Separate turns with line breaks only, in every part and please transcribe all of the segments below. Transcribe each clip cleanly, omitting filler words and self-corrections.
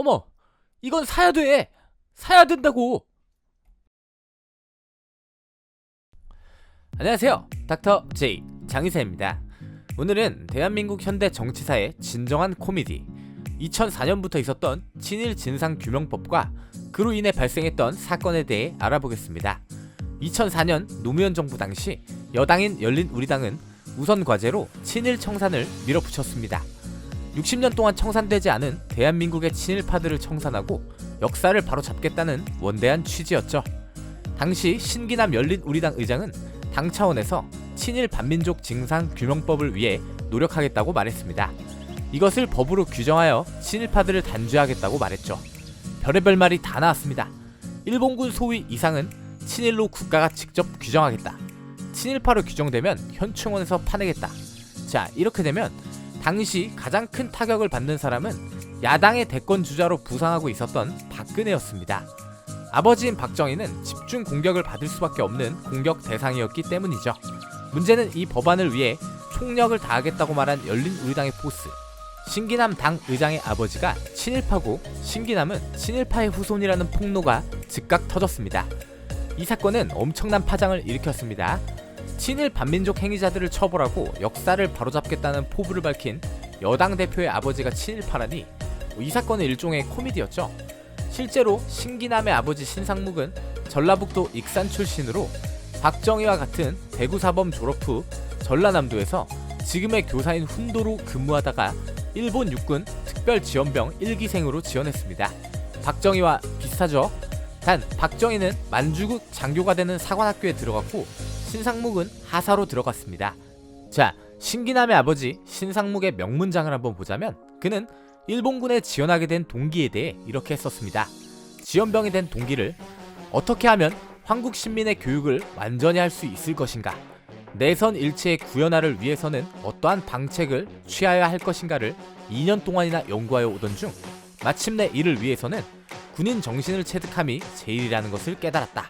어머, 이건 사야 돼. 사야 된다고. 안녕하세요. 닥터 J 장의사입니다. 오늘은 대한민국 현대 정치사의 진정한 코미디 2004년부터 있었던 친일 진상규명법과 그로 인해 발생했던 사건에 대해 알아보겠습니다. 2004년 노무현 정부 당시 여당인 열린우리당은 우선 과제로 친일 청산을 밀어붙였습니다. 60년 동안 청산되지 않은 대한민국의 친일파들을 청산하고 역사를 바로잡겠다는 원대한 취지였죠. 당시 신기남 열린우리당 의장은 당 차원에서 친일 반민족 진상규명법을 위해 노력하겠다고 말했습니다. 이것을 법으로 규정하여 친일파들을 단죄하겠다고 말했죠. 별의별 말이 다 나왔습니다. 일본군 소위 이상은 친일로 국가가 직접 규정하겠다. 친일파로 규정되면 현충원에서 파내겠다. 자, 이렇게 되면 당시 가장 큰 타격을 받는 사람은 야당의 대권 주자로 부상하고 있었던 박근혜였습니다. 아버지인 박정희는 집중 공격을 받을 수밖에 없는 공격 대상이었기 때문이죠. 문제는 이 법안을 위해 총력을 다하겠다고 말한 열린우리당의 보스 신기남 당 의장의 아버지가 친일파고 신기남은 친일파의 후손이라는 폭로가 즉각 터졌습니다. 이 사건은 엄청난 파장을 일으켰습니다. 친일 반민족 행위자들을 처벌하고 역사를 바로잡겠다는 포부를 밝힌 여당 대표의 아버지가 친일파라니 이 사건은 일종의 코미디였죠. 실제로 신기남의 아버지 신상묵은 전라북도 익산 출신으로 박정희와 같은 대구사범 졸업 후 전라남도에서 지금의 교사인 훈도로 근무하다가 일본 육군 특별지원병 1기생으로 지원했습니다. 박정희와 비슷하죠? 단 박정희는 만주국 장교가 되는 사관학교에 들어갔고 신상묵은 하사로 들어갔습니다. 자, 신기남의 아버지 신상묵의 명문장을 한번 보자면 그는 일본군에 지원하게 된 동기에 대해 이렇게 썼습니다. 지원병이 된 동기를 어떻게 하면 한국 신민의 교육을 완전히 할 수 있을 것인가, 내선 일체의 구현화를 위해서는 어떠한 방책을 취하여야 할 것인가를 2년 동안이나 연구하여 오던 중 마침내 이를 위해서는 군인 정신을 체득함이 제일이라는 것을 깨달았다.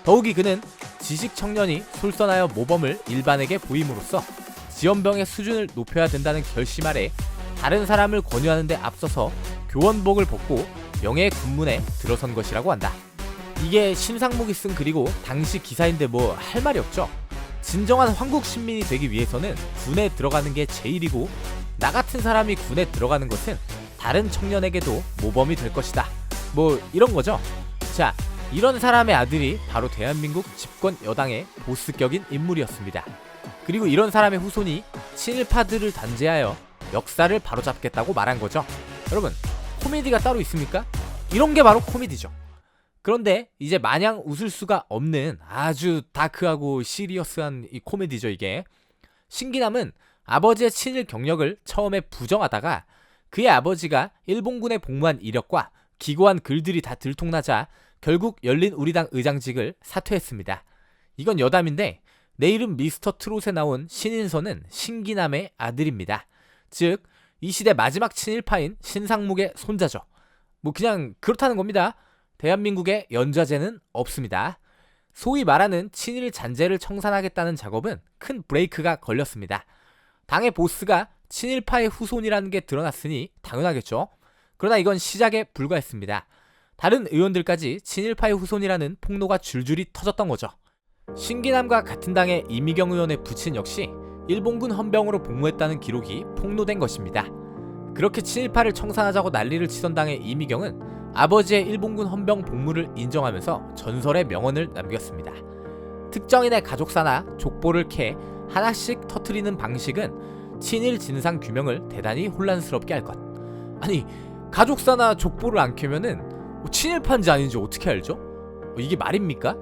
더욱이 그는 지식 청년이 솔선하여 모범을 일반에게 보임으로써 지원병의 수준을 높여야 된다는 결심 아래 다른 사람을 권유하는 데 앞서서 교원복을 벗고 명예 군문에 들어선 것이라고 한다. 이게 신상묵이 쓴 글이고 당시 기사인데 뭐 할 말이 없죠. 진정한 한국 신민이 되기 위해서는 군에 들어가는 게 제일이고 나 같은 사람이 군에 들어가는 것은 다른 청년에게도 모범이 될 것이다. 뭐 이런 거죠. 자, 이런 사람의 아들이 바로 대한민국 집권 여당의 보스격인 인물이었습니다. 그리고 이런 사람의 후손이 친일파들을 단죄하여 역사를 바로잡겠다고 말한 거죠. 여러분, 코미디가 따로 있습니까? 이런 게 바로 코미디죠. 그런데 이제 마냥 웃을 수가 없는 아주 다크하고 시리어스한 이 코미디죠. 이게 신기남은 아버지의 친일 경력을 처음에 부정하다가 그의 아버지가 일본군에 복무한 이력과 기고한 글들이 다 들통나자 결국 열린우리당 의장직을 사퇴했습니다. 이건 여담인데 내 이름 미스터 트롯에 나온 신인선은 신기남의 아들입니다. 즉 이 시대 마지막 친일파인 신상묵의 손자죠. 뭐 그냥 그렇다는 겁니다. 대한민국에 연좌제는 없습니다. 소위 말하는 친일 잔재를 청산하겠다는 작업은 큰 브레이크가 걸렸습니다. 당의 보스가 친일파의 후손이라는 게 드러났으니 당연하겠죠. 그러나 이건 시작에 불과했습니다. 다른 의원들까지 친일파의 후손이라는 폭로가 줄줄이 터졌던 거죠. 신기남과 같은 당의 이미경 의원의 부친 역시 일본군 헌병으로 복무했다는 기록이 폭로된 것입니다. 그렇게 친일파를 청산하자고 난리를 치던 당의 이미경은 아버지의 일본군 헌병 복무를 인정하면서 전설의 명언을 남겼습니다. 특정인의 가족사나 족보를 캐 하나씩 터트리는 방식은 친일 진상 규명을 대단히 혼란스럽게 할 것. 아니, 가족사나 족보를 안 캐면은 친일파인지 아닌지 어떻게 알죠? 이게 말입니까?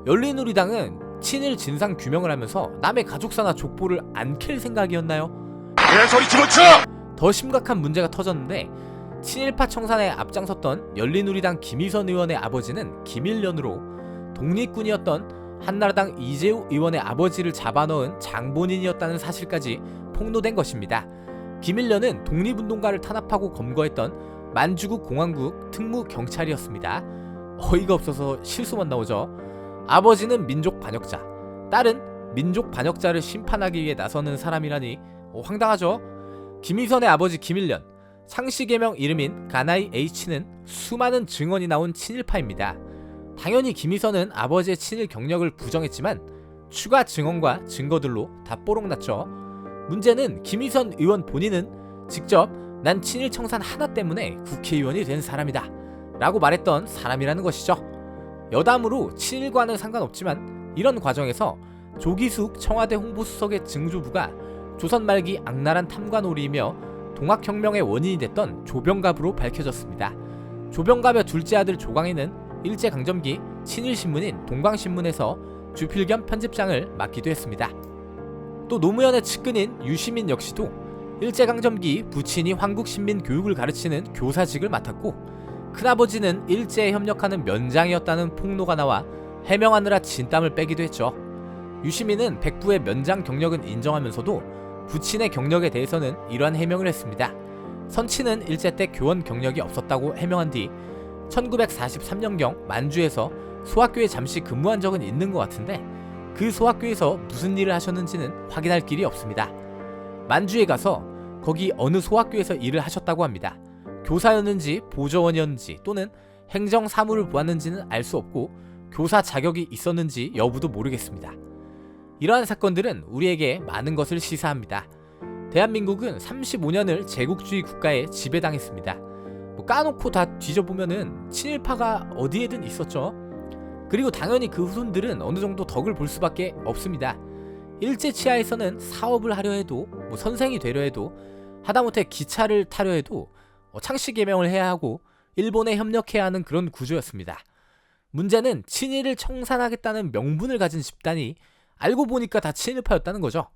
열린우리당은 친일 진상 규명을 하면서 남의 가족사나 족보를 안 캘 생각이었나요?
개소리 집어쳐!
더 심각한 문제가 터졌는데 친일파 청산에 앞장섰던 열린우리당 김희선 의원의 아버지는 김일련으로 독립군이었던 한나라당 이재우 의원의 아버지를 잡아넣은 장본인이었다는 사실까지 폭로된 것입니다. 김일련은 독립운동가를 탄압하고 검거했던 만주국 공안국 특무경찰이었습니다. 어이가 없어서 실수만 나오죠. 아버지는 민족 반역자, 딸은 민족 반역자를 심판하기 위해 나서는 사람이라니 황당하죠. 김희선의 아버지 김일련, 창씨 계명 이름인 가나이 H는 수많은 증언이 나온 친일파입니다. 당연히 김희선은 아버지의 친일 경력을 부정했지만 추가 증언과 증거들로 다 뽀록났죠. 문제는 김희선 의원 본인은 직접 난 친일 청산 하나 때문에 국회의원이 된 사람이다 라고 말했던 사람이라는 것이죠. 여담으로 친일과는 상관없지만 이런 과정에서 조기숙 청와대 홍보수석의 증조부가 조선 말기 악랄한 탐관오리이며 동학혁명의 원인이 됐던 조병갑으로 밝혀졌습니다. 조병갑의 둘째 아들 조광희는 일제강점기 친일신문인 동광신문에서 주필 겸 편집장을 맡기도 했습니다. 또 노무현의 측근인 유시민 역시도 일제강점기 부친이 황국신민 교육을 가르치는 교사직을 맡았고 큰아버지는 일제에 협력하는 면장이었다는 폭로가 나와 해명하느라 진땀을 빼기도 했죠. 유시민은 백부의 면장 경력은 인정하면서도 부친의 경력에 대해서는 이러한 해명을 했습니다. 선친은 일제 때 교원 경력이 없었다고 해명한 뒤 1943년경 만주에서 소학교에 잠시 근무한 적은 있는 것 같은데 그 소학교에서 무슨 일을 하셨는지는 확인할 길이 없습니다. 만주에 가서 거기 어느 소학교에서 일을 하셨다고 합니다. 교사였는지 보조원이었는지 또는 행정사무를 보았는지는 알 수 없고 교사 자격이 있었는지 여부도 모르겠습니다. 이러한 사건들은 우리에게 많은 것을 시사합니다. 대한민국은 35년을 제국주의 국가에 지배당했습니다. 까놓고 다 뒤져보면은 친일파가 어디에든 있었죠. 그리고 당연히 그 후손들은 어느 정도 덕을 볼 수밖에 없습니다. 일제 치하에서는 사업을 하려 해도 선생이 되려 해도 하다못해 기차를 타려 해도 창씨 계명을 해야 하고 일본에 협력해야 하는 그런 구조였습니다. 문제는 친일을 청산하겠다는 명분을 가진 집단이 알고 보니까 다 친일파였다는 거죠.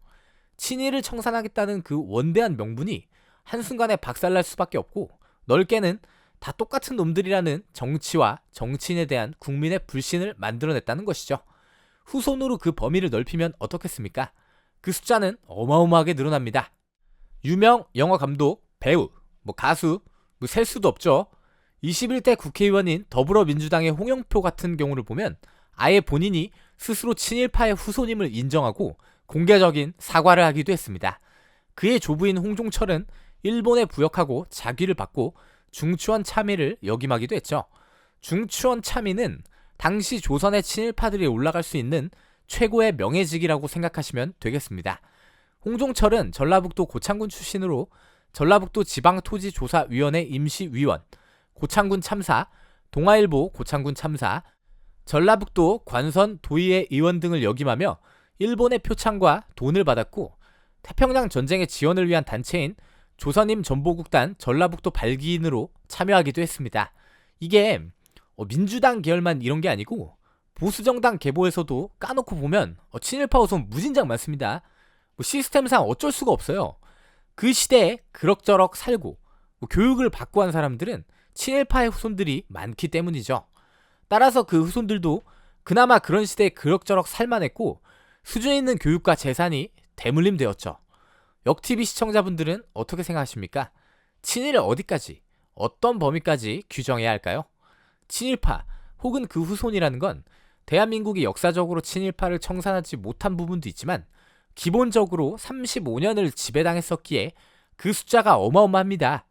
친일을 청산하겠다는 그 원대한 명분이 한순간에 박살날 수밖에 없고 넓게는 다 똑같은 놈들이라는 정치와 정치인에 대한 국민의 불신을 만들어냈다는 것이죠. 후손으로 그 범위를 넓히면 어떻겠습니까? 그 숫자는 어마어마하게 늘어납니다. 유명 영화 감독, 배우, 가수, 셀 수도 없죠. 21대 국회의원인 더불어민주당의 홍영표 같은 경우를 보면 아예 본인이 스스로 친일파의 후손임을 인정하고 공개적인 사과를 하기도 했습니다. 그의 조부인 홍종철은 일본에 부역하고 자귀를 받고 중추원 참의를 역임하기도 했죠. 중추원 참의는 당시 조선의 친일파들이 올라갈 수 있는 최고의 명예직이라고 생각하시면 되겠습니다. 홍종철은 전라북도 고창군 출신으로 전라북도 지방토지조사위원회 임시위원, 고창군 참사, 동아일보 고창군 참사, 전라북도 관선 도의회 의원 등을 역임하며 일본의 표창과 돈을 받았고 태평양 전쟁의 지원을 위한 단체인 조선임 전보국단 전라북도 발기인으로 참여하기도 했습니다. 이게 민주당 계열만 이런 게 아니고 보수정당 계보에서도 까놓고 보면 친일파 후손 무진장 많습니다. 시스템상 어쩔 수가 없어요. 그 시대에 그럭저럭 살고 교육을 받고 한 사람들은 친일파의 후손들이 많기 때문이죠. 따라서 그 후손들도 그나마 그런 시대에 그럭저럭 살만했고 수준 있는 교육과 재산이 대물림되었죠. 역TV 시청자분들은 어떻게 생각하십니까? 친일을 어디까지, 어떤 범위까지 규정해야 할까요? 친일파 혹은 그 후손이라는 건 대한민국이 역사적으로 친일파를 청산하지 못한 부분도 있지만 기본적으로 35년을 지배당했었기에 그 숫자가 어마어마합니다.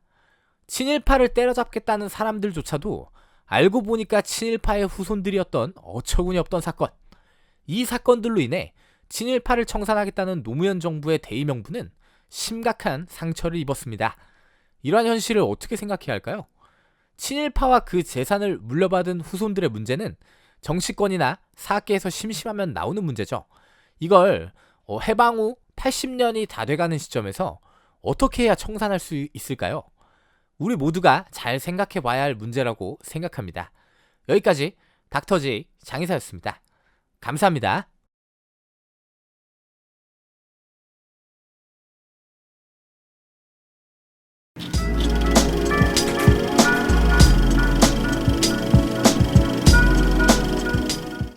친일파를 때려잡겠다는 사람들조차도 알고 보니까 친일파의 후손들이었던 어처구니 없던 사건. 이 사건들로 인해 친일파를 청산하겠다는 노무현 정부의 대의명분은 심각한 상처를 입었습니다. 이러한 현실을 어떻게 생각해야 할까요? 친일파와 그 재산을 물려받은 후손들의 문제는 정치권이나 사학계에서 심심하면 나오는 문제죠. 이걸 해방 후 80년이 다 돼가는 시점에서 어떻게 해야 청산할 수 있을까요? 우리 모두가 잘 생각해 봐야 할 문제라고 생각합니다. 여기까지 닥터지 장의사였습니다. 감사합니다.